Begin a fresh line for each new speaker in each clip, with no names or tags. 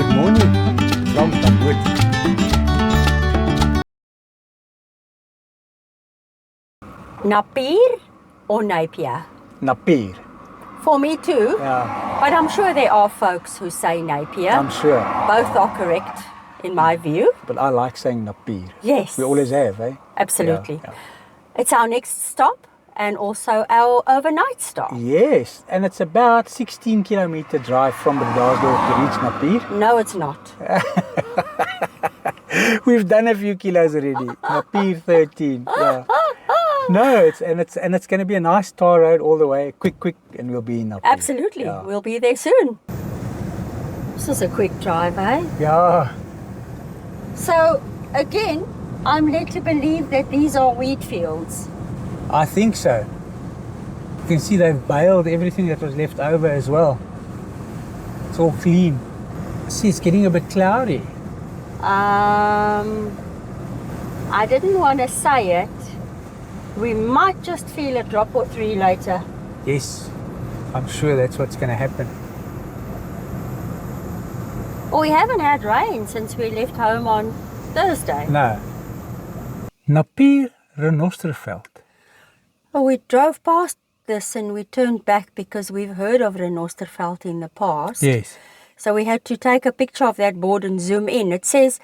Good morning from Tamwood.
Napier or Napier?
Napier.
For me too.
Yeah,
But I'm sure there are folks who say Napier.
I'm sure.
Both are correct in my view.
But I like saying Napier.
Yes.
We always have, eh?
Absolutely.
Yeah,
It's our next stop and also our overnight stop.
Yes, and it's about 16-kilometer drive from Bredasdorp to reach Napier.
No, it's not.
We've done a few kilos already. Napier 13. Yeah. No, it's going to be a nice tar road all the way. Quick, and we'll be in Napier.
Absolutely.
Yeah.
We'll be there soon. This is a quick drive, eh?
Yeah.
So, again, I'm led to believe that these are wheat fields.
I think so. You can see they've baled everything that was left over as well. It's all clean. See, it's getting a bit cloudy.
I didn't want to say it. We might just feel a drop or three later.
Yes, I'm sure that's what's going to happen.
Well, we haven't had rain since we left home on Thursday.
No. Napier Renosterveld.
Well, we drove past this and we turned back because we've heard of Renosterveld in the past.
Yes.
So we had to take a picture of that board and zoom in. It says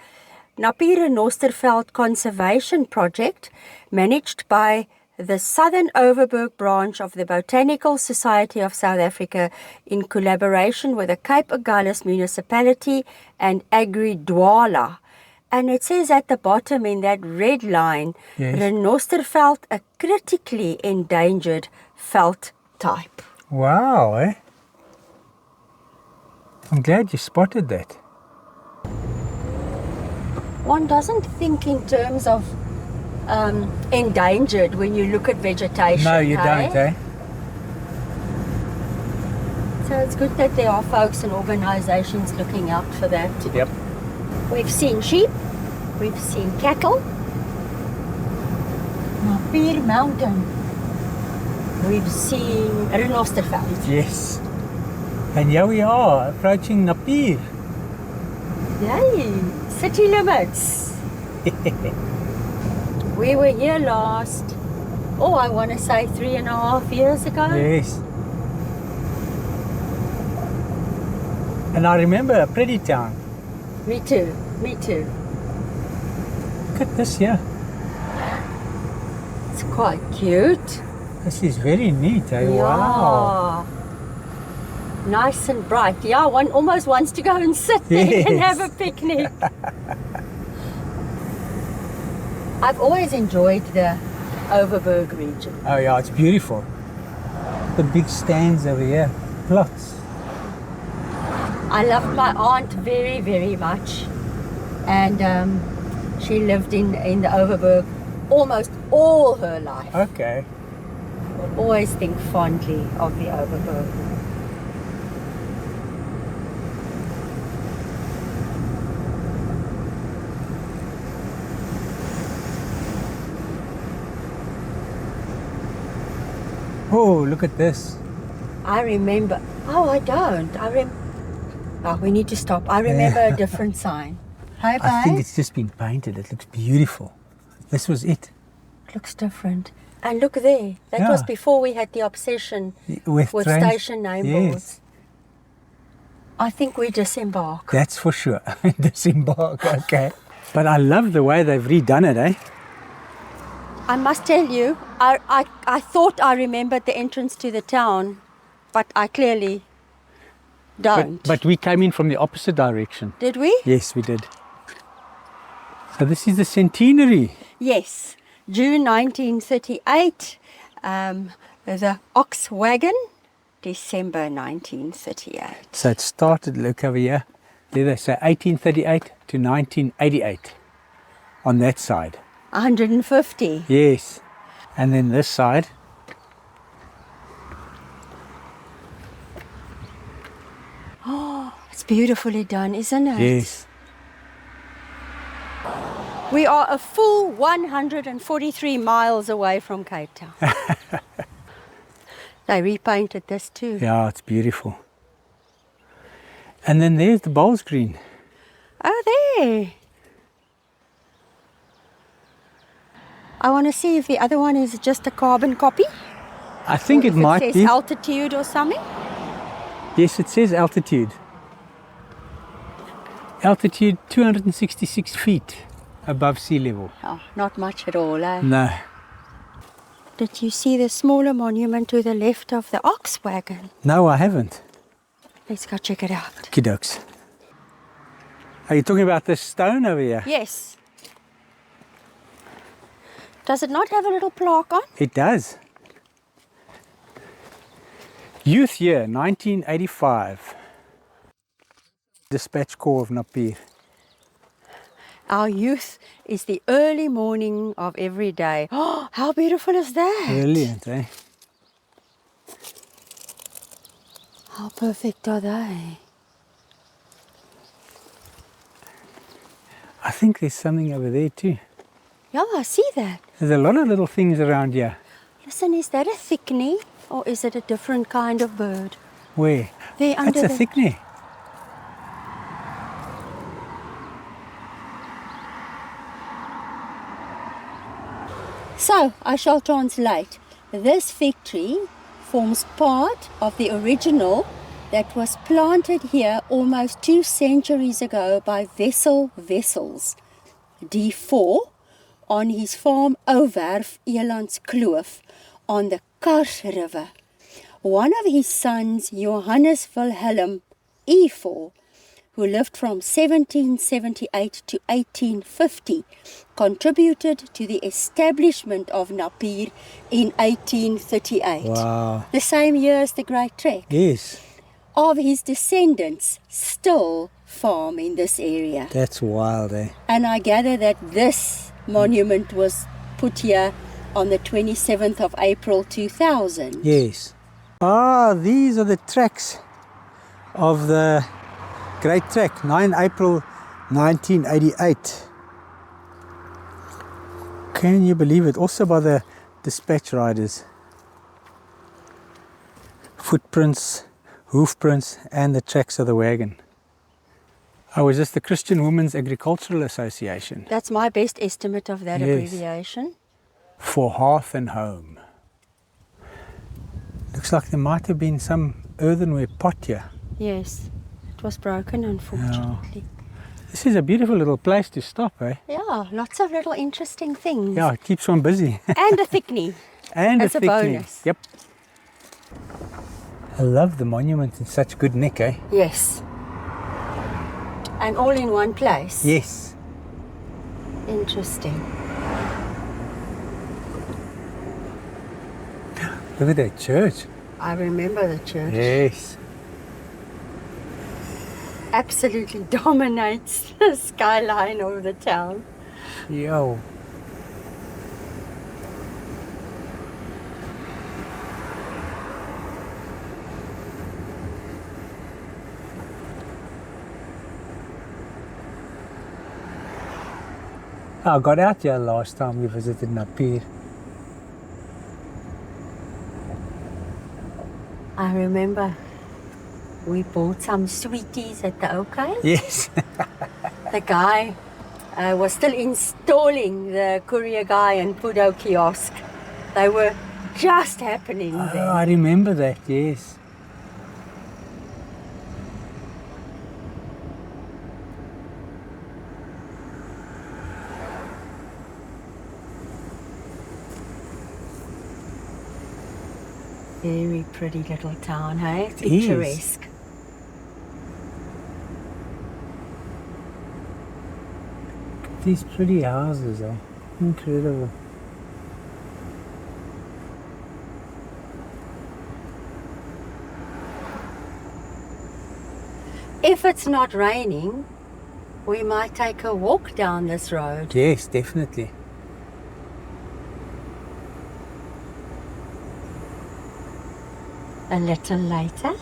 Napier Renosterveld Conservation Project, managed by the Southern Overberg branch of the Botanical Society of South Africa in collaboration with the Cape Agulhas municipality and Adri. And it says at the bottom in that red line,
Yes.
Renosterveld, a critically endangered veld type.
Wow, eh? I'm glad you spotted that.
One doesn't think in terms of endangered when you look at vegetation.
No, you don't, eh?
So it's good that there are folks and organisations looking out for that.
Yep.
We've seen sheep, we've seen cattle, Napier Mountain, we've seen Renosterveld.
Yes. And here we are, approaching Napier.
Yay, city limits. We were here last, I want to say 3.5 years ago.
Yes. And I remember a pretty town.
Me too.
Look at this here.
It's quite cute.
This is very neat, eh?
Yeah.
Wow.
Nice and bright. Yeah, one almost wants to go and sit there and have a picnic. I've always enjoyed the Overberg region.
Oh yeah, it's beautiful. The big stands over here, plots.
I loved my aunt very, very much. And she lived in the Overberg almost all her life.
Okay.
Always think fondly of the Overberg.
Oh, look at this.
I remember. Oh, I don't. We need to stop. I remember a different sign. Hi, bye.
I think it's just been painted. It looks beautiful. This was it.
It looks different. And look there. That was
Yeah.
before we had the obsession with
trains.
station name
Yes.
boards. I think we disembark.
That's for sure. Disembark, okay. But I love the way they've redone it, eh?
I must tell you, I thought I remembered the entrance to the town, but I clearly don't.
But we came in from the opposite direction.
Did we?
Yes, we did. So this is the centenary.
Yes. June 1938. The oxwagon, December 1938.
So it started, look over here. There they say 1838 to 1988 on that side.
150.
Yes. And then this side.
Oh, it's beautifully done, isn't it?
Yes.
We are a full 143 miles away from Cape Town. They repainted this too.
Yeah, it's beautiful. And then there's the bowls green.
Oh, there. I want to see if the other one is just a carbon copy.
I think it might
says
be.
altitude or something.
Yes, it says altitude. Altitude 266 feet above sea level.
Oh, not much at all, eh?
No.
Did you see the smaller monument to the left of the oxwagon?
No, I haven't.
Let's go check it out.
Kidokes. Are you talking about this stone over here?
Yes. Does it not have a little plaque on?
It does. Youth year 1985. Dispatch Corps of Napier.
Our youth is the early morning of every day. Oh, how beautiful is that?
Brilliant, eh?
How perfect are they?
I think there's something over there too.
Yeah, I see that.
There's a lot of little things around here.
Listen, is that a thickney or is it a different kind of bird?
Where?
There under
That's a thickney.
So, I shall translate. This fig tree forms part of the original that was planted here almost 2 centuries ago by Wessels, D4, on his farm Ouwerf, Elandskloof, on the Kars River. One of his sons, Johannes Wilhelm E4, who lived from 1778 to 1850, contributed to the establishment of Napier in 1838.
Wow.
The same year as the Great Trek.
Yes.
Of his descendants still farm in this area.
That's wild, eh?
And I gather that this monument was put here on the 27th of April 2000.
Yes. Ah, these are the tracks of the Great Trek, 9 April 1988. Can you believe it? Also by the dispatch riders. Footprints, hoofprints, and the tracks of the wagon. Oh, is this the Christian Women's Agricultural Association?
That's my best estimate of that
Yes.
abbreviation.
For Hearth and Home. Looks like there might have been some earthenware pot here.
Yes, it was broken, unfortunately.
This is a beautiful little place to stop, eh?
Yeah, lots of little interesting things.
Yeah, it keeps one busy.
And a thickney.
And
As a
thickney.
bonus.
Yep. I love the monument in such good nick, eh?
Yes. And all in one place.
Yes.
Interesting.
Look at that church.
I remember the church.
Yes.
Absolutely dominates the skyline of the town.
Yo. I got out here last time we visited Napier.
I remember we bought some sweeties at the OK.
Yes.
The guy was still installing the courier guy and Pudo kiosk. They were just happening
Oh,
there.
I remember that, yes.
Very pretty little town, hey?
It is.
Picturesque.
These pretty houses are incredible.
If it's not raining, we might take a walk down this road.
Yes, definitely.
A little later.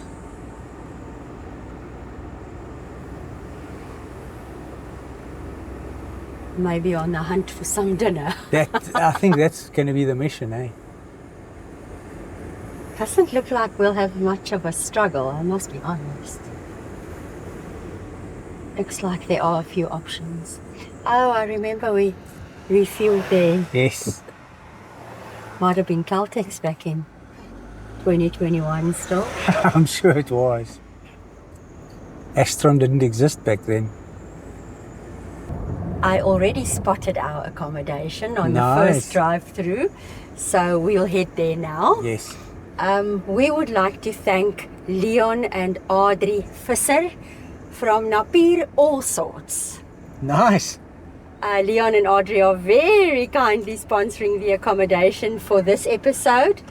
Maybe on the hunt for some dinner.
I think that's going to be the mission, eh?
Doesn't look like we'll have much of a struggle, I must be honest. Looks like there are a few options. Oh, I remember we refueled there.
Yes.
Might have been Caltex back in 2021 still.
I'm sure it was. Astron didn't exist back then.
I already spotted our accommodation on the
Nice.
first drive through, so we'll head there now.
Yes.
We would like to thank Leon and Adri Visser from Napier All Sorts.
Nice.
Leon and Adri are very kindly sponsoring the accommodation for this episode,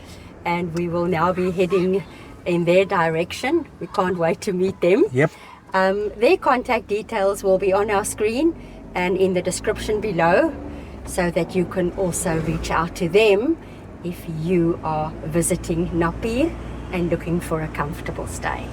and we will now be heading in their direction. We can't wait to meet them.
Yep.
Their contact details will be on our screen and in the description below, so that you can also reach out to them if you are visiting Napier and looking for a comfortable stay.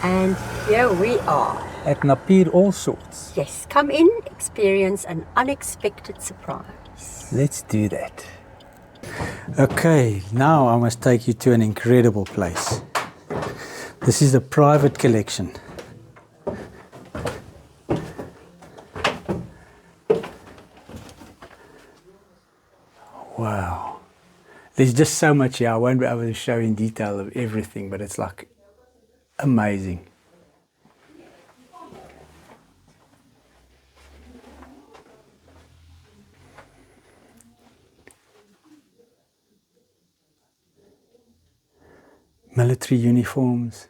And here we are.
At Napier All Sorts.
Yes, come in, experience an unexpected surprise.
Let's do that. Okay, now I must take you to an incredible place. This is a private collection. Wow. There's just so much here. I won't be able to show in detail of everything, but it's like amazing. Military uniforms.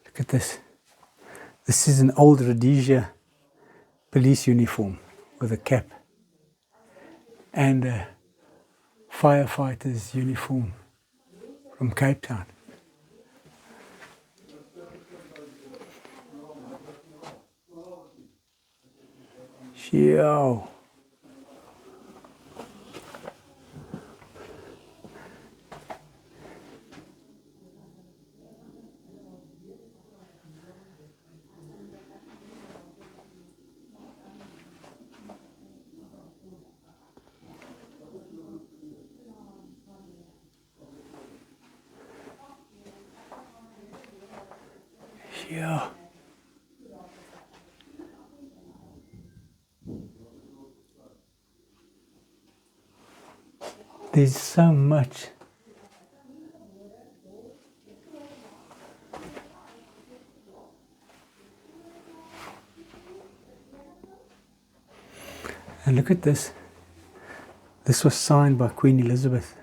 Look at this. This is an old Rhodesia police uniform with a cap and a firefighter's uniform from Cape Town. Yo. Yeah. There's so much. And look at this. This was signed by Queen Elizabeth.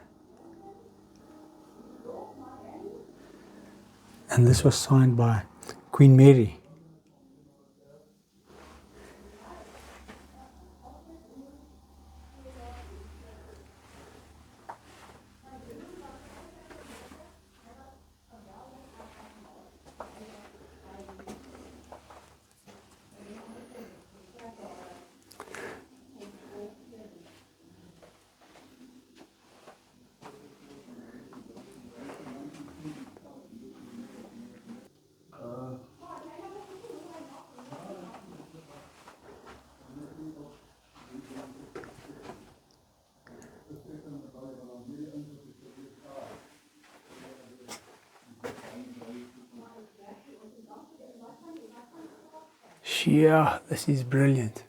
And this was signed by Queen Mary. Yeah, this is brilliant.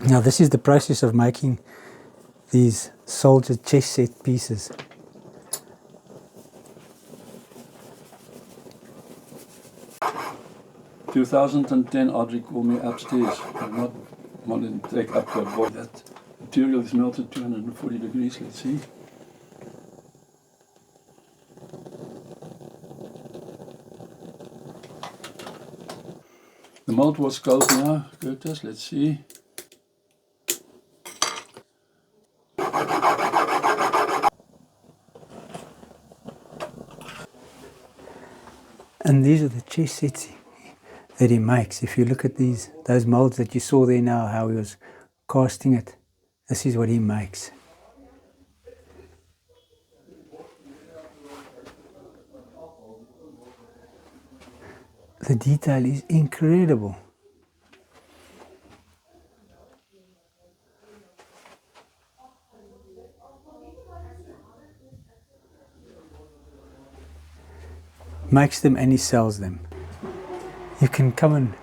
Now this is the process of making these soldier chess set pieces.
In 2010, Adri called me upstairs. I'm not wanting to take up the board. That material is melted 240 degrees, let's see. The mold was cold now, Curtis, let's see.
And these are the chess sets that he makes. If you look at those molds that you saw there now, how he was casting it This is what he makes. The detail is incredible. Makes them and he sells them. You can come and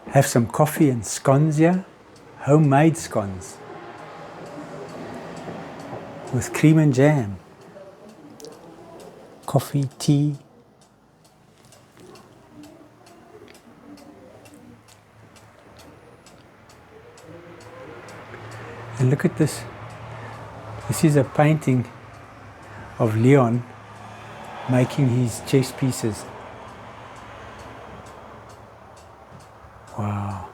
have some coffee and scones here. Homemade scones. With cream and jam. Coffee, tea. And look at this. This is a painting of Leon making his chess pieces. Wow.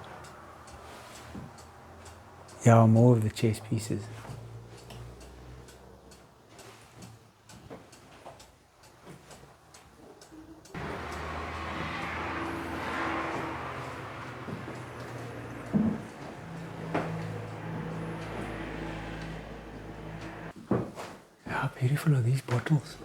Yeah, more of the chess pieces. How beautiful are these bottles?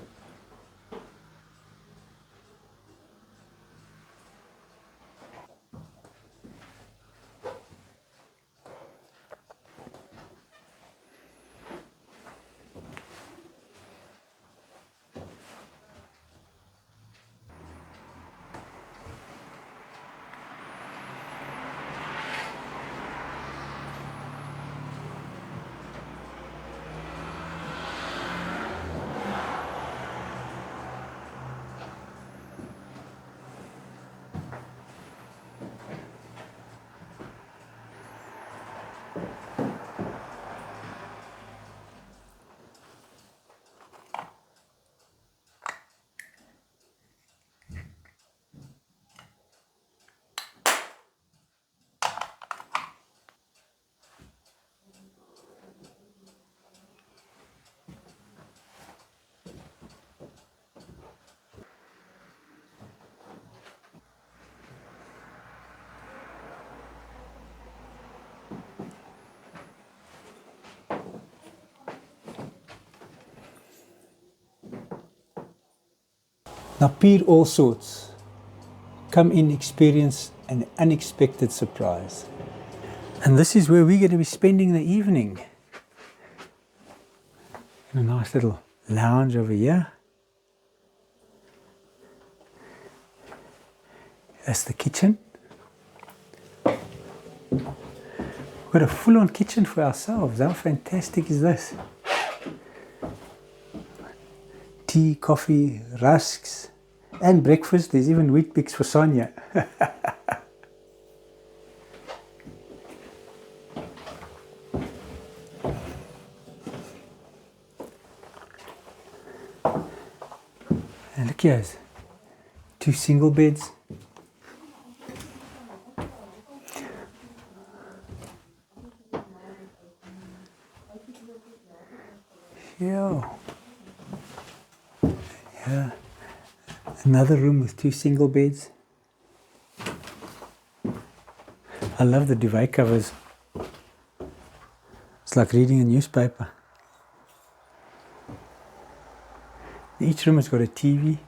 Napier All Sorts. Come in, experience an unexpected surprise. And this is where we're going to be spending the evening. In a nice little lounge over here. That's the kitchen. We've got a full-on kitchen for ourselves. How fantastic is this? Tea, coffee, rusks, and breakfast. There's even wheat bix for Sonia. And look here, 2 single beds. Yeah. Yeah. Another room with 2 single beds. I love the duvet covers. It's like reading a newspaper. Each room has got a TV.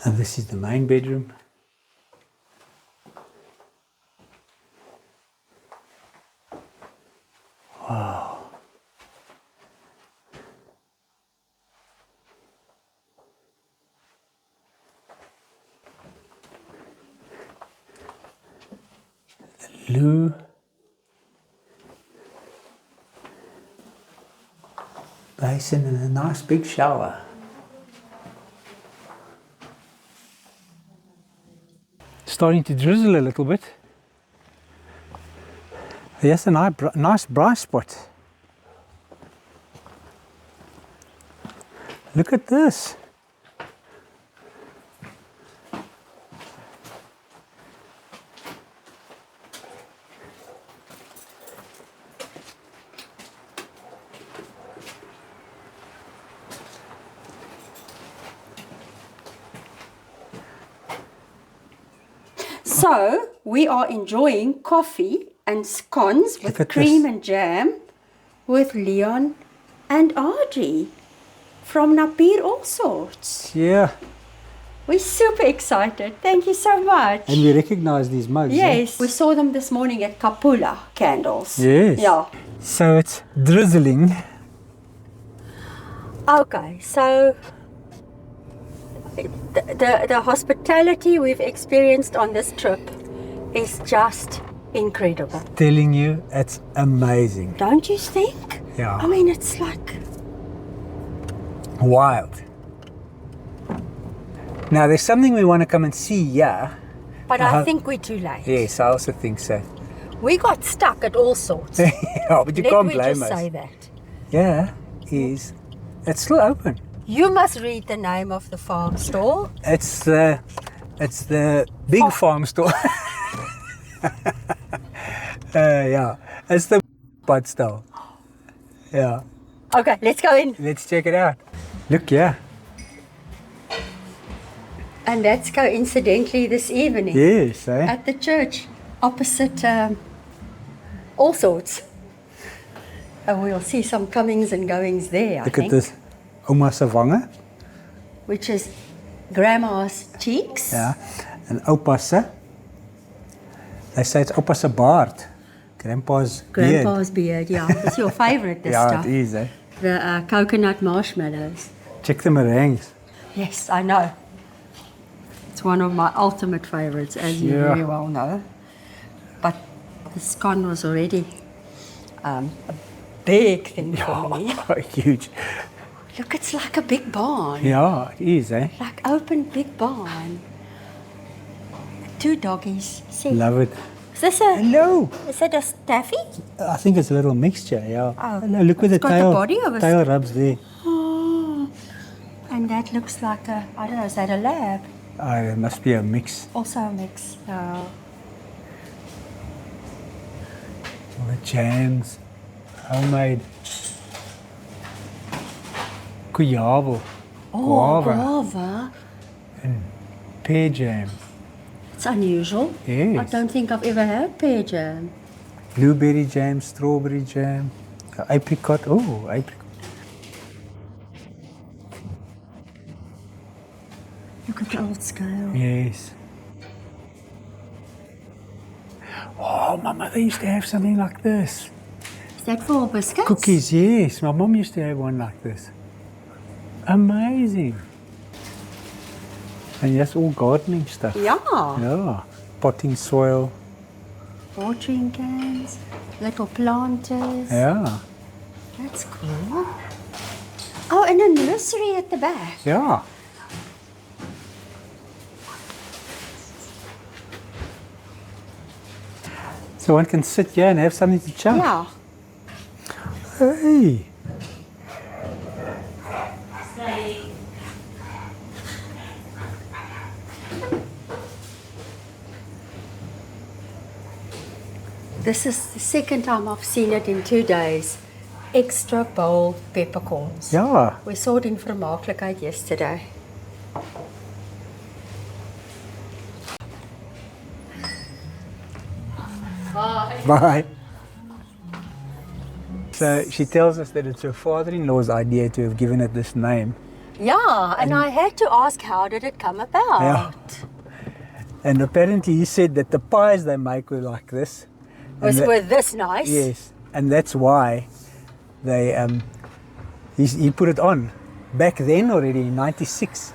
And this is the main bedroom. Wow. The loo. Basin and a nice big shower. Starting to drizzle a little bit. Yes, a nice bright spot. Look at this.
So, we are enjoying coffee and scones
Look
with
at
cream
this.
and jam with Leon and Adri from Napier All Sorts.
Yeah.
We're super excited. Thank you so much.
And we recognize these mugs.
Yes, we saw them this morning at Kapula Candles.
Yes.
Yeah.
So it's drizzling.
Okay, so the hospitality we've experienced on this trip is just incredible.
Telling you, it's amazing.
Don't you think?
Yeah.
I mean, it's like...
Wild. Now, there's something we want to come and see, yeah.
But I think we're too late.
Yes, I also think so.
We got stuck at All Sorts.
Yeah, but you
Let
can't
me
blame
just
us.
say that.
Yeah, it's still open.
You must read the name of the farm store.
It's the big farm store. Yeah, it's the bud store. Yeah,
Okay, let's go in.
let's check it out. Look, yeah.
And that's coincidentally this evening
Yes, eh?
at the church opposite All Sorts. And we'll see some comings and goings there,
Look
I
at
think.
this. Oma se wange.
Which is Grandma's cheeks.
Ja. En oupa se. They say it's oupa se baard. Grandpa's beard.
Grandpa's beard, yeah. It's your favorite, this
Yeah,
stuff.
it is, eh?
The coconut marshmallows.
Check the meringues.
Yes, I know. It's one of my ultimate favorites, as you
Yeah.
very well know. But the scone was already a big thing for me.
Huge.
Look, it's like a big barn.
Yeah, it is, eh?
Like open big barn. 2 doggies. See.
Love it.
Is this a...
Hello.
Is it a staffy?
I think it's a little mixture, yeah.
Oh.
Hello, look where the
It's got the
tail,
body of a
tail rubs there.
Oh. And that looks like a... I don't know, is that a lab?
It must be a mix.
Also a mix. Oh.
All the jams. Homemade. Kuyavo.
Oh,
Guava.
guava.
Pear jam.
It's unusual.
Yes.
I don't think I've ever had pear jam.
Blueberry jam, strawberry jam. Apricot. Oh, apricot.
Look at the old scale.
Yes. Oh, my mother used to have something like this.
Is that for biscuits?
Cookies, yes. My mom used to have one like this. Amazing. And that's all gardening stuff.
Yeah.
Yeah. Potting soil.
Watering cans, little planters.
Yeah.
That's cool. Oh, and a nursery at the back.
Yeah. So one can sit here and have something to chat.
Yeah.
Hey.
This is the second time I've seen it in 2 days. Extra bold peppercorns.
Ja.
We saw it in vermaaklikheid yesterday.
Bye. So she tells us that it's her father-in-law's idea to have given it this name.
Yeah, and I had to ask, how did it come about?
Yeah. And apparently he said that the pies they make were like this. And
Were this nice?
Yes, and that's why they he put it on back then already in '96.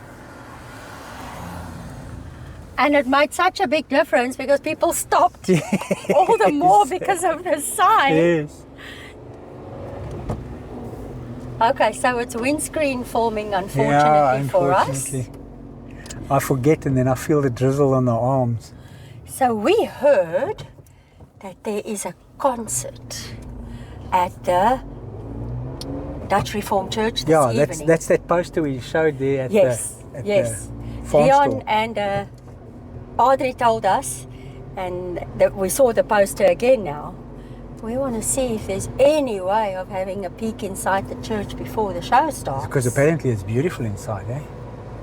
And it made such a big difference because people stopped all the more because of the sign.
Yes.
Okay, so it's windscreen forming, unfortunately, for us.
Unfortunately. I forget and then I feel the drizzle on the arms.
So we heard that there is a concert at the Dutch Reformed Church this evening.
That's that poster we showed there at
Yes,
the
yes.
farm
Leon
store.
and Adri told us, and that we saw the poster again now. We want to see if there's any way of having a peek inside the church before the show starts.
Because apparently it's beautiful inside, eh?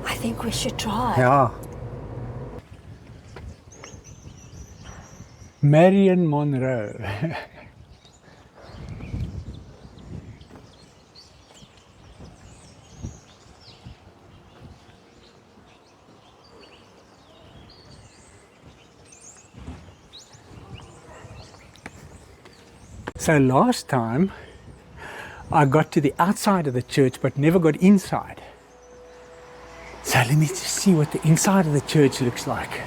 I think we should try.
Yeah. Marion Monroe. So last time I got to the outside of the church but never got inside. So let me just see what the inside of the church looks like.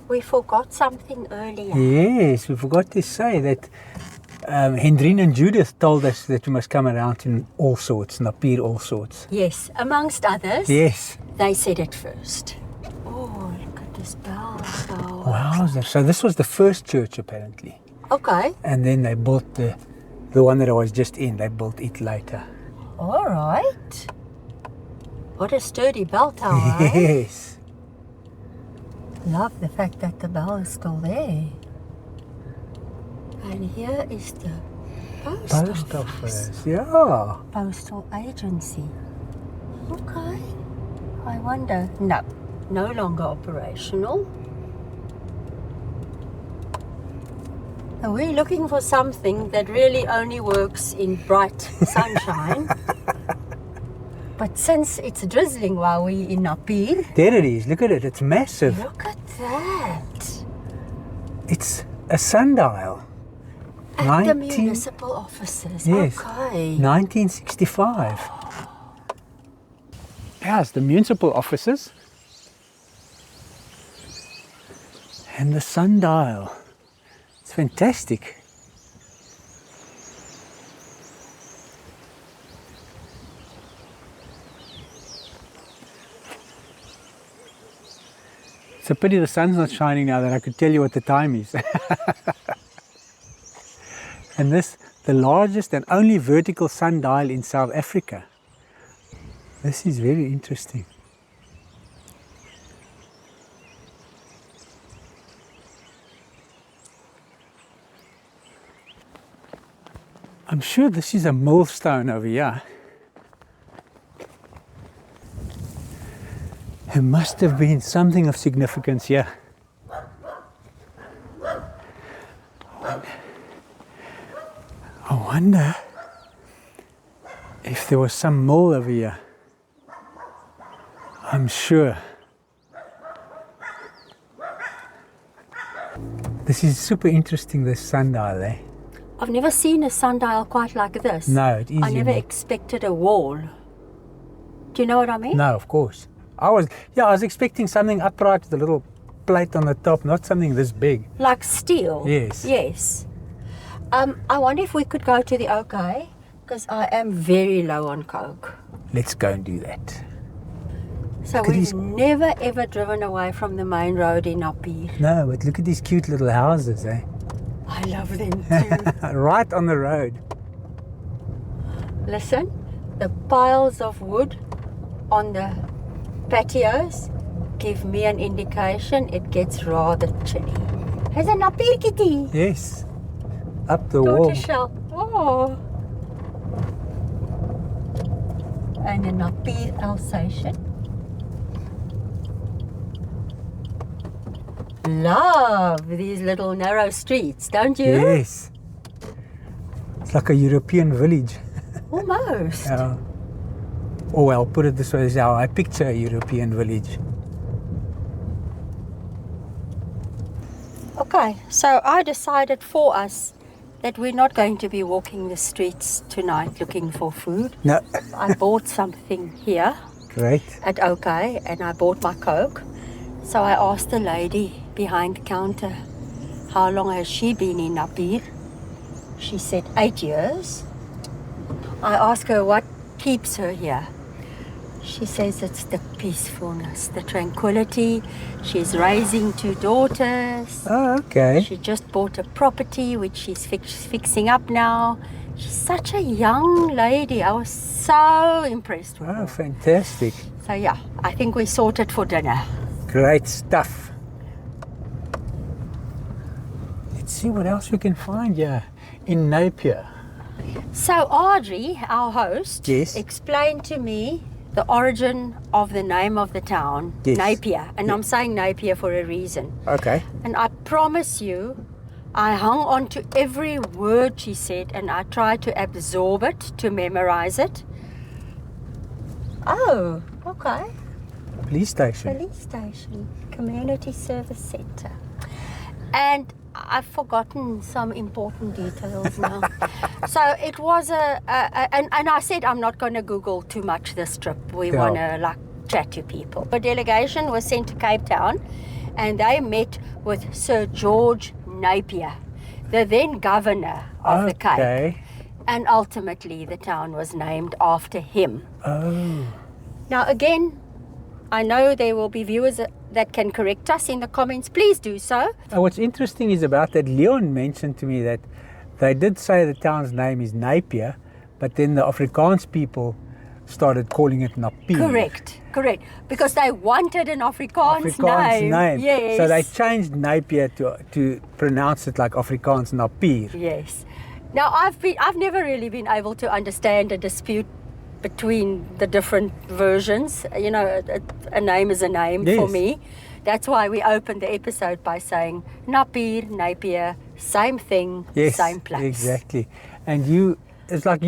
We forgot something earlier.
Yes, we forgot to say that Hendrine and Judith told us that we must come around to All Sorts, Napier All Sorts.
Yes, amongst others.
Yes.
They said it first. Oh, look at this bell.
Wowzer. So this was the first church apparently.
Okay.
And then they built the one that I was just in, they built it later.
All right. What a sturdy bell tower. eh?
Yes.
Love the fact that the bell is still there. And here is the post office.
Yeah.
Postal agency. Okay. I wonder. No, no longer operational. Are we looking for something that really only works in bright sunshine? But since it's drizzling while we're in Napier,
There it is. Look at it. It's massive.
look at that.
It's a sundial.
At the municipal offices.
Yes.
Okay.
1965. Yeah, it's the municipal offices. And the sundial. It's fantastic. It's a pity the sun's not shining now that I could tell you what the time is. And this, the largest and only vertical sundial in South Africa. This is very interesting. I'm sure this is a millstone over here. There must have been something of significance here. I wonder if there was some mill over here. I'm sure. This is super interesting, this sundial, eh?
I've never seen a sundial quite like this.
No, it is
I never
unique.
expected a wall. Do you know what I mean?
No, of course. I was expecting something upright with a little plate on the top, not something this big.
Like steel?
Yes.
Yes. I wonder if we could go to the OK, because I am very low on Coke.
Let's go and do that.
So
Look at
we've
these-
never ever driven away from the main road in Napier.
No, but look at these cute little houses, eh?
I love them too.
Right on the road.
Listen, the piles of wood on the patios give me an indication it gets rather chilly. There's a Napier kitty.
Yes. Up the wall.
Tortoiseshell. Oh. And a Napier Alsatian. Love these little narrow streets, don't you?
Yes. It's like a European village.
Almost.
Oh well, put it this way, is how I picture a European village.
Okay, so I decided for us that we're not going to be walking the streets tonight looking for food.
No.
I bought something here
Great.
at OK and I bought my Coke. So I asked the lady behind the counter, how long has she been in Napier? She said 8 years. I asked her what keeps her here. She says it's the peacefulness, the tranquility. She's raising 2 daughters.
Oh, okay.
She just bought a property which she's fixing up now. She's such a young lady. I was so impressed with
Oh,
her.
fantastic.
So yeah, I think we sorted for dinner.
Great stuff. Let's see what else we can find here in Napier.
So Adri, our host,
Yes.
explained to me the origin of the name of the town,
Yes.
Napier. And I'm saying Napier for a reason.
Okay.
And I promise you, I hung on to every word she said and I tried to absorb it, to memorize it. Oh, okay.
Police station.
Police station, community service centre. And I've forgotten some important details now. So it was and I said I'm not going to Google too much this trip. We
Yeah.
want to like chat to people. A delegation was sent to Cape Town and they met with Sir George Napier, the then governor of the Cape.
Okay.
And ultimately the town was named after him.
Oh.
Now again, I know there will be viewers that can correct us in the comments. Please do so.
What's interesting is about that, Leon mentioned to me that they did say the town's name is Napier, but then the Afrikaans people started calling it Napier.
Correct. Because they wanted an Afrikaans name. Yes.
So they changed Napier to pronounce it like Afrikaans Napier.
Yes. Now I've never really been able to understand a dispute between the different versions. You know, a name is a name for
Yes.
me. That's why we opened the episode by saying Napier, same thing,
Yes,
same place.
exactly. And it's like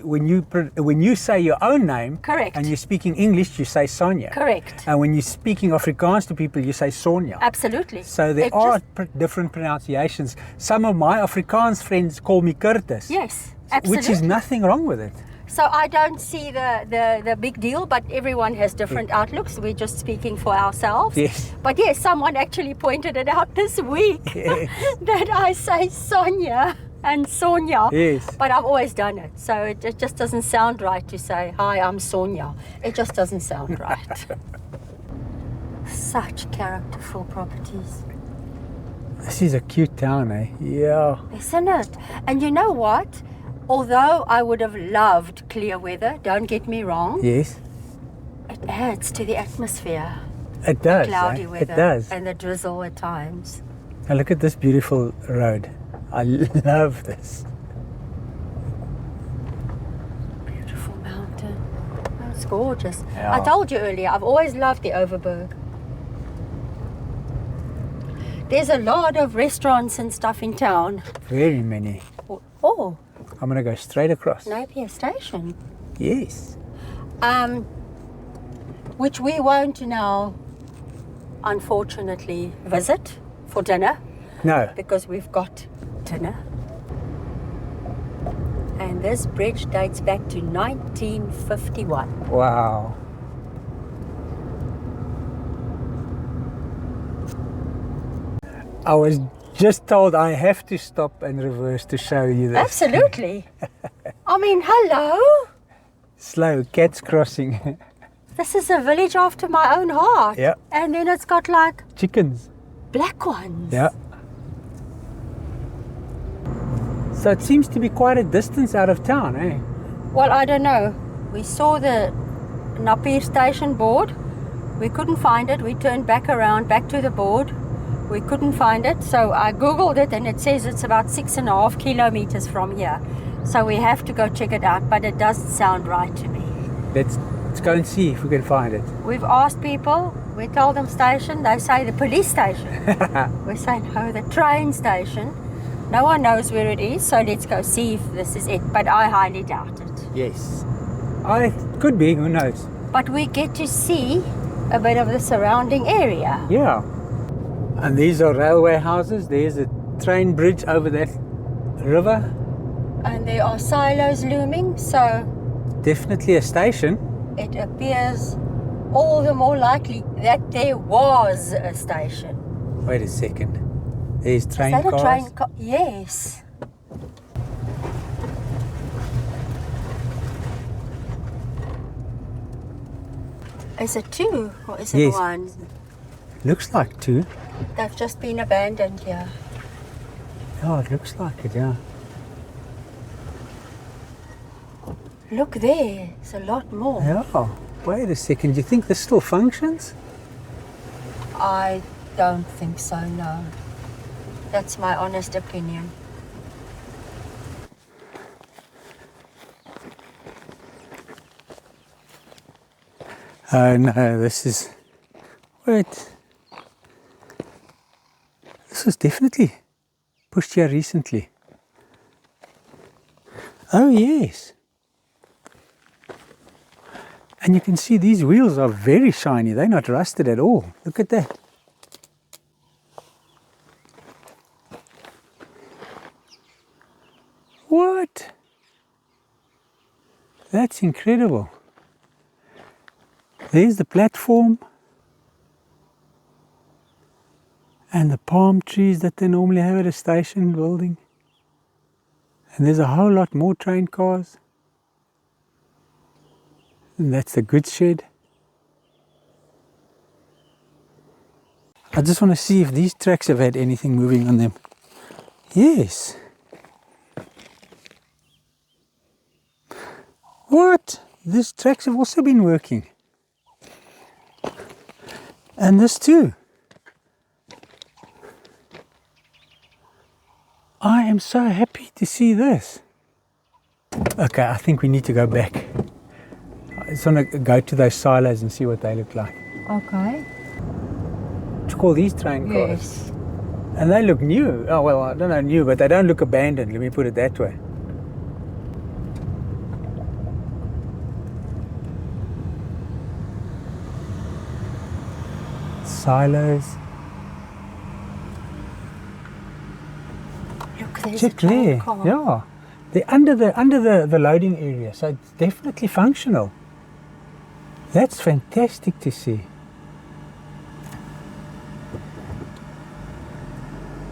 when you say your own name,
Correct.
and you're speaking English, you say Sonia.
Correct.
And when you're speaking Afrikaans to people, you say Sonia.
Absolutely.
So there
It
are
just-
different pronunciations. Some of my Afrikaans friends call me Curtis.
Yes, absolutely.
Which is nothing wrong with it.
So I don't see the big deal, but everyone has different outlooks. We're just speaking for ourselves.
Yes.
But yes, someone actually pointed it out this week
Yes.
that I say Sonia and Sonia.
Yes.
But I've always done it. So it just doesn't sound right to say, hi, I'm Sonia. It just doesn't sound right. Such characterful properties.
This is a cute town, eh? Yeah.
Isn't it? And you know what? Although I would have loved clear weather, don't get me wrong,
Yes.
it adds to the atmosphere.
It does.
Cloudy
eh?
weather.
It does.
And the drizzle at times.
Now look at this beautiful road. I love this.
Beautiful mountain. Oh, it's gorgeous.
Yeah.
I told you earlier, I've always loved the Overberg. There's a lot of restaurants and stuff in town.
Very many.
Oh,
I'm going to go straight across.
Napier Station.
Yes.
Which we won't now, unfortunately, visit for dinner
No.
because we've got dinner. And this bridge dates back to 1951.
Wow. I was just told I have to stop and reverse to show you this.
Absolutely. I mean, hello.
Slow, cats crossing.
This is a village after my own heart.
Yeah.
And then it's got like
Chickens.
black ones.
Yeah. So it seems to be quite a distance out of town, eh?
Well, I don't know. We saw the Napier station board. We couldn't find it. We turned back around, back to the board. We couldn't find it. So I Googled it and it says it's about 6.5 kilometers from here. So we have to go check it out, but it doesn't sound right to me.
Let's go and see if we can find it.
We've asked people. We told them station. They say the police station. We say no, the train station. No one knows where it is, so let's go see if this is it. But I highly doubt it.
Yes. I could be, who knows?
But we get to see a bit of the surrounding area.
Yeah. And these are railway houses. There's a train bridge over that river.
And there are silos looming, so
Definitely a station.
it appears all the more likely that there was a station.
Wait a second. There's train
Is that
cars.
a train car? Yes. Is it two or is it
Yes.
one?
Looks like two.
They've just been abandoned here.
Oh, it looks like it, yeah.
Look there, it's a lot more.
Yeah. Wait a second. Do you think this still functions?
I don't think so, no. That's my honest opinion.
Oh no, this is... Wait. This was definitely pushed here recently. Oh yes. And you can see these wheels are very shiny. They're not rusted at all. Look at that. What? That's incredible. There's the platform and the palm trees that they normally have at a station building. And there's a whole lot more train cars. And that's the goods shed. I just want to see if these tracks have had anything moving on them. Yes. What? These tracks have also been working. And this too. I am so happy to see this. Okay, I think we need to go back. I just want to go to those silos and see what they look like.
Okay.
What do you call these train cars?
Yes.
And they look new. Oh, well, I don't know new, but they don't look abandoned. Let me put it that way. Silos.
Look, there's
Check
a train
there.
car.
Yeah. They're under the loading area, so it's definitely functional. That's fantastic to see.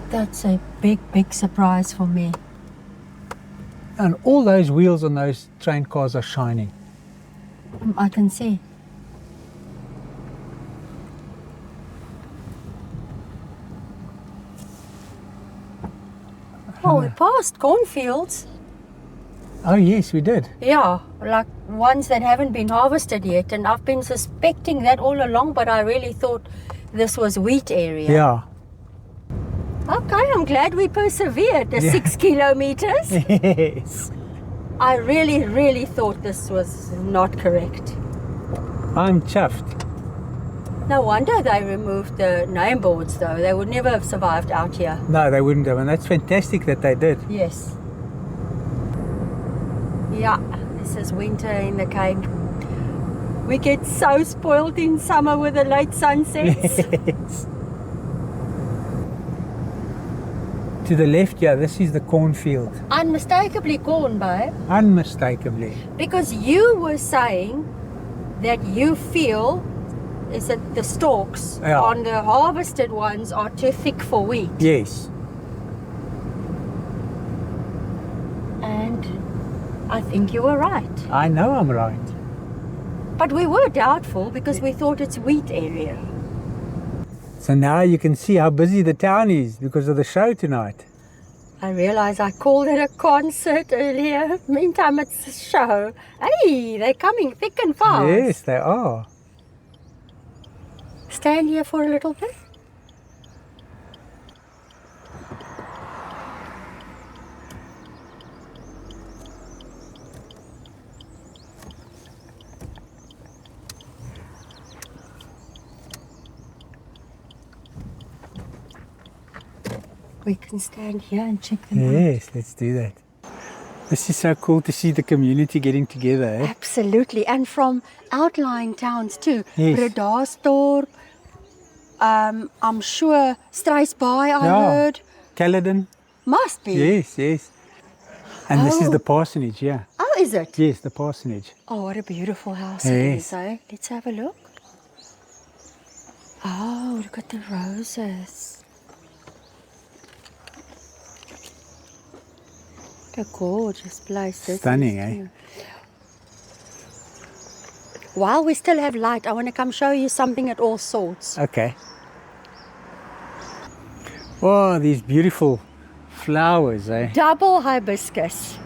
That's a big, big surprise for me.
And all those wheels on those train cars are shining.
I can see. Oh, we passed cornfields.
Oh yes, we did.
Yeah, like ones that haven't been harvested yet. And I've been suspecting that all along, but I really thought this was wheat area.
Yeah.
Okay, I'm glad we persevered the 6 kilometers.
Yes.
I really, really thought this was not correct.
I'm chuffed.
No wonder they removed the name boards though. They would never have survived out here.
No, they wouldn't have, and that's fantastic that they did.
Yes. Yeah, this is winter in the Cape. We get so spoiled in summer with the late sunsets.
Yes. To the left, yeah, this is the cornfield.
Unmistakably corn, babe.
Unmistakably.
Because you were saying that you feel is that the stalks
Yeah.
on the harvested ones are too thick for wheat.
Yes.
And I think you were right.
I know I'm right.
But we were doubtful because we thought it's wheat area.
So now you can see how busy the town is because of the show tonight.
I realised I called it a concert earlier. Meantime, it's a show. Hey, they're coming thick and fast.
Yes, they are.
Stand here for a little bit. We can stand here and check them out.
Yes, let's do that. This is so cool to see the community getting together. Eh?
Absolutely, and from outlying towns too.
Yes.
Bredasdorp, I'm sure Struisbaai, I heard.
Caledon.
Must be.
Yes, yes. And this is
Oh.
the parsonage, yeah.
Oh, is it?
Yes, the parsonage.
Oh, what a beautiful house
Yes.
it is, eh? Let's have a look. Oh, look at the roses. A gorgeous place. This
Stunning,
is,
eh?
too. While we still have light, I want to come show you something at All Sorts.
Okay. Wow, these beautiful flowers, eh?
Double hibiscus.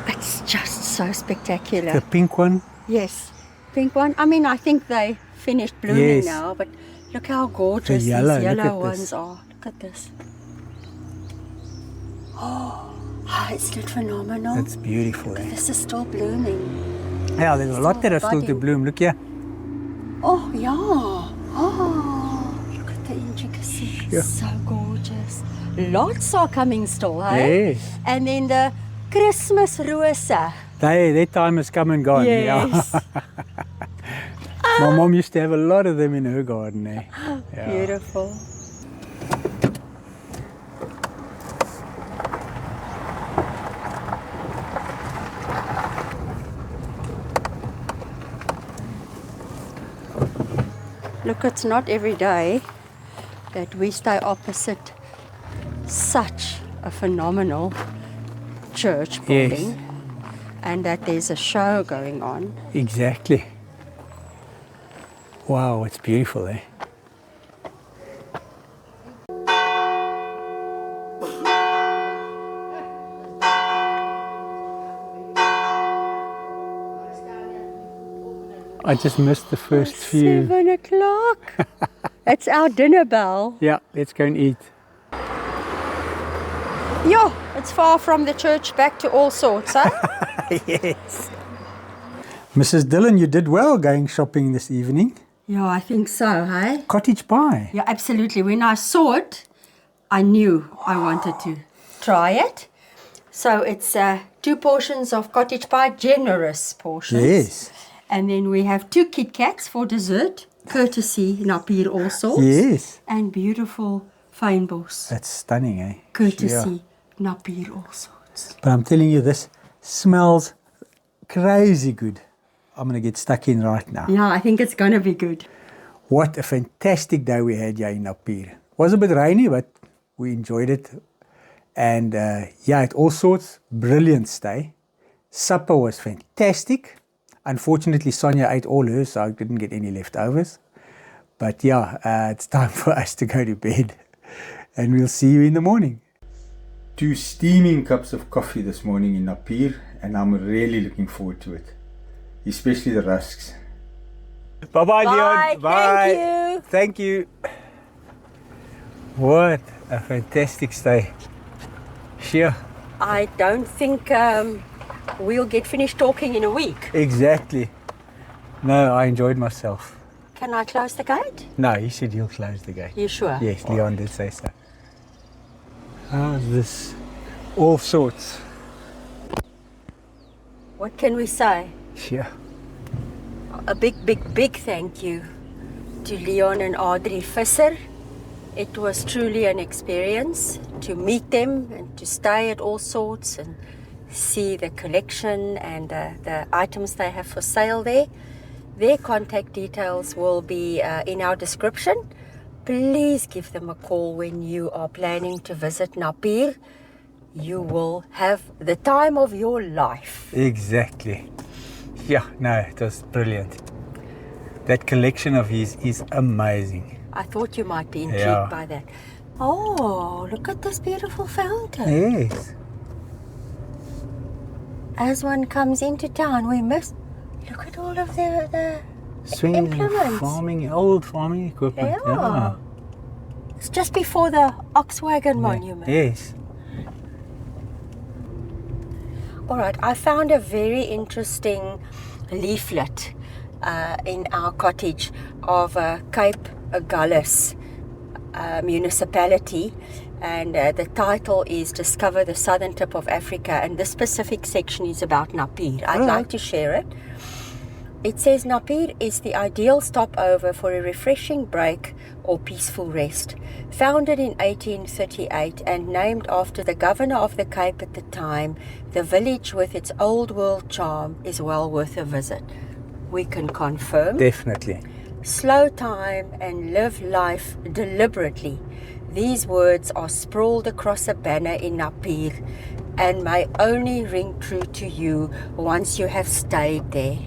It's just so spectacular.
The pink one.
Yes, pink one. I mean, I think they finished blooming
Yes.
now, but look how gorgeous
The yellow,
these
look
yellow
at this.
ones are. Look at this. Oh, isn't it phenomenal?
That's beautiful, eh?
This is still blooming.
Yeah, there's a lot that are still to
budding.
bloom. Look here.
Oh, yeah. Oh, look at the intricacy.
Yeah.
So gorgeous. Lots are coming still, hey?
Yes.
And then the Christmas rosa.
Their time has come and gone.
Yes.
Yeah. My mom used to have a lot of them in her garden, eh? Yeah.
Beautiful. Look, it's not every day that we stay opposite such a phenomenal church building,
Yes.
and that there's a show going on.
Exactly. Wow, it's beautiful, eh? I just missed the first few.
7 o'clock. It's our dinner bell.
Yeah, let's go and eat.
Yo, it's far from the church back to All Sorts, huh?
Yes. Mrs. Dillon, you did well going shopping this evening.
Yeah, I think so, hey?
Cottage pie.
Yeah, absolutely. When I saw it, I knew I wanted to try it. So it's 2 portions of cottage pie, generous portions.
Yes.
And then we have 2 Kit Kats for dessert, courtesy Napier All Sorts.
Yes.
And beautiful fynbos,
That's stunning, eh?
courtesy
Yeah.
Napier All Sorts.
But I'm telling you, this smells crazy good. I'm going to get stuck in right now.
Yeah, I think it's going to be good.
What a fantastic day we had here in Napier. Was a bit rainy, but we enjoyed it. And yeah, at All Sorts, brilliant stay. Supper was fantastic. Unfortunately, Sonia ate all hers, so I didn't get any leftovers. But yeah, it's time for us to go to bed. And we'll see you in the morning. 2 steaming cups of coffee this morning in Napier, and I'm really looking forward to it. Especially the rusks. Bye-bye, Leon.
Thank you.
Thank you. What a fantastic stay. Sure.
I don't think we'll get finished talking in a week.
Exactly. No, I enjoyed myself.
Can I close the gate?
No, he said he'll close the gate.
You sure?
Yes, Leon did say so. How's this? All Sorts.
What can we say?
Sure.
A big, big, big thank you to Leon and Adri Visser It was truly an experience to meet them and to stay at All Sorts and see the collection and the items they have for sale there. Their contact details will be in our description. Please give them a call when you are planning to visit Napier. You will have the time of your life.
Exactly. Yeah, no, it was brilliant. That collection of his is amazing.
I thought you might be intrigued by that. Oh, look at this beautiful fountain.
Yes.
As one comes into town, we must look at all of the
Swinging
implements.
farming, old farming equipment.
Yeah. It's just before the Oxwagon monument.
Yes.
All right, I found a very interesting leaflet in our cottage of Cape Agulhas municipality, and the title is Discover the Southern Tip of Africa, and this specific section is about Napier. I'd like to share it. It says Napier is the ideal stopover for a refreshing break or peaceful rest. Founded in 1838 and named after the governor of the Cape at the time, the village with its old world charm is well worth a visit. We can confirm.
Definitely.
Slow time and live life deliberately. These words are sprawled across a banner in Napier and may only ring true to you once you have stayed there.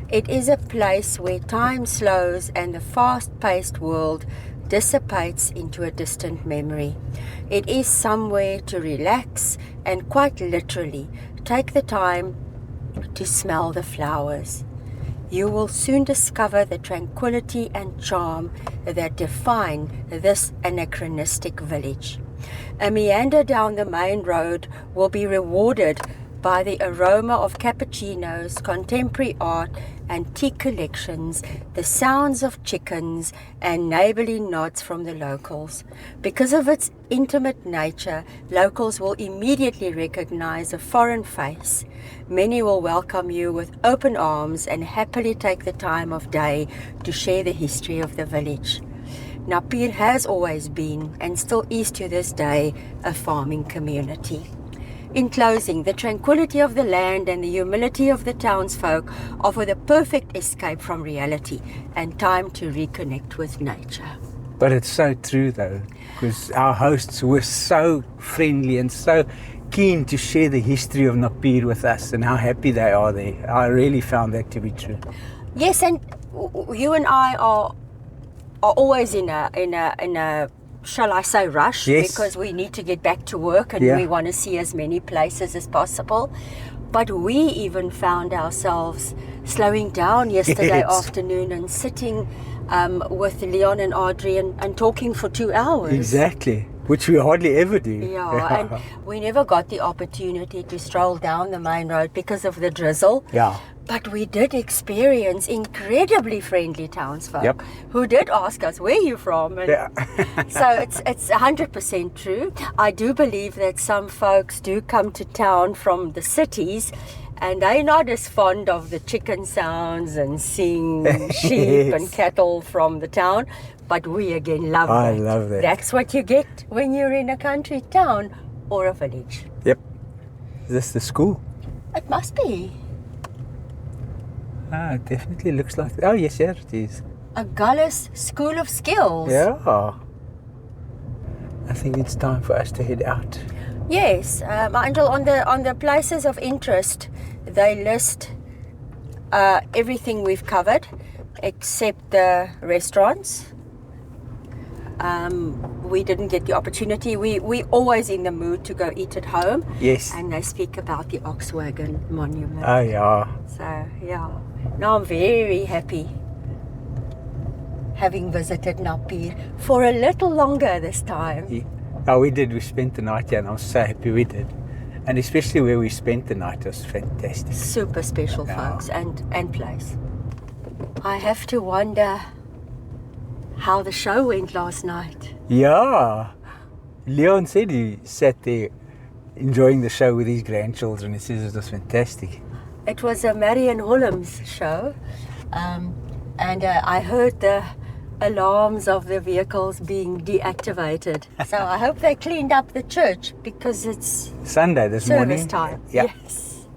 It is a place where time slows and the fast-paced world dissipates into a distant memory. It is somewhere to relax and quite literally take the time to smell the flowers. You will soon discover the tranquility and charm that define this anachronistic village. A meander down the main road will be rewarded by the aroma of cappuccinos, contemporary art, antique collections, the sounds of chickens, and neighborly nods from the locals. Because of its intimate nature, locals will immediately recognize a foreign face. Many will welcome you with open arms and happily take the time of day to share the history of the village. Napier has always been, and still is to this day, a farming community. In closing, the tranquility of the land and the humility of the townsfolk offer the perfect escape from reality and time to reconnect with nature.
But it's so true though, because our hosts were so friendly and so keen to share the history of Napier with us and how happy they are there. I really found that to be true.
Yes, and you and I are always in a shall I say rush,
yes,
because we need to get back to work and we want to see as many places as possible. But we even found ourselves slowing down yesterday afternoon and sitting with Leon and Adri and talking for 2 hours.
Exactly, which we hardly ever do.
Yeah, and we never got the opportunity to stroll down the main road because of the drizzle.
Yeah.
But we did experience incredibly friendly townsfolk who did ask us, where are you from? And so it's 100% true. I do believe that some folks do come to town from the cities and they're not as fond of the chicken sounds and seeing sheep and cattle from the town. But we again love that.
I love that.
That's what you get when you're in a country town or a village.
Yep. Is this the school?
It must be.
Ah, it definitely looks like... Oh, yes, here it is.
Agulhas School of Skills.
Yeah. I think it's time for us to head out.
Yes, Angel, on the places of interest, they list everything we've covered except the restaurants. We didn't get the opportunity. We always in the mood to go eat at home.
Yes.
And they speak about the Oxwagon monument.
Oh, yeah.
So, yeah. Now I'm very happy having visited Napier for a little longer this time.
Yeah. Oh, we did. We spent the night here and I'm so happy we did. And especially where we spent the night was fantastic.
Super special, folks, and place. I have to wonder how the show went last night.
Yeah. Leon said he sat there enjoying the show with his grandchildren. He says it was fantastic.
It was a Marion Holmes show, and I heard the alarms of the vehicles being deactivated. So I hope they cleaned up the church because it's
Sunday this morning.
service time.
Yeah.
Yes.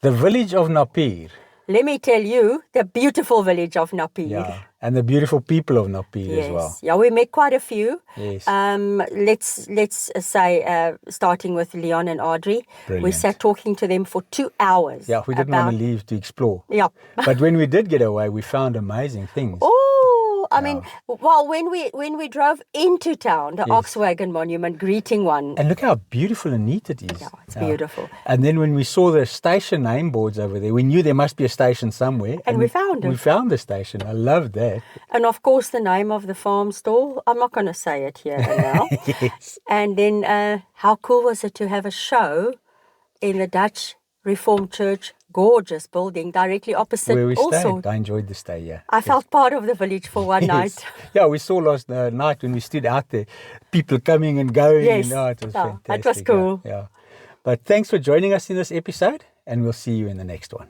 The village of Napier.
Let me tell you, the beautiful village of Napier.
Yeah. And the beautiful people of Napier
Yes.
as well.
Yeah, we met quite a few.
Yes.
Let's say starting with Leon and Adri. We
Brilliant.
sat talking to them for 2 hours.
Yeah, we didn't want to leave to explore.
Yeah.
But when we did get away, we found amazing things.
Oh, I mean, well, when we drove into town, the
Yes.
Oxwagon Monument greeting one.
And look how beautiful and neat it is.
Yeah, it's beautiful.
And then when we saw the station name boards over there, we knew there must be a station somewhere.
And we found it.
We found the station. I love that.
And of course, the name of the farm stall. I'm not going to say it here and now.
Yes.
And then how cool was it to have a show in the Dutch Reformed Church, gorgeous building directly opposite.
Where we
also,
stayed. I enjoyed the stay, yeah.
I felt part of the village for one night.
Yeah, we saw last night when we stood out there, people coming and going.
Yes.
And, it was fantastic.
It was cool.
Yeah. But thanks for joining us in this episode, and we'll see you in the next one.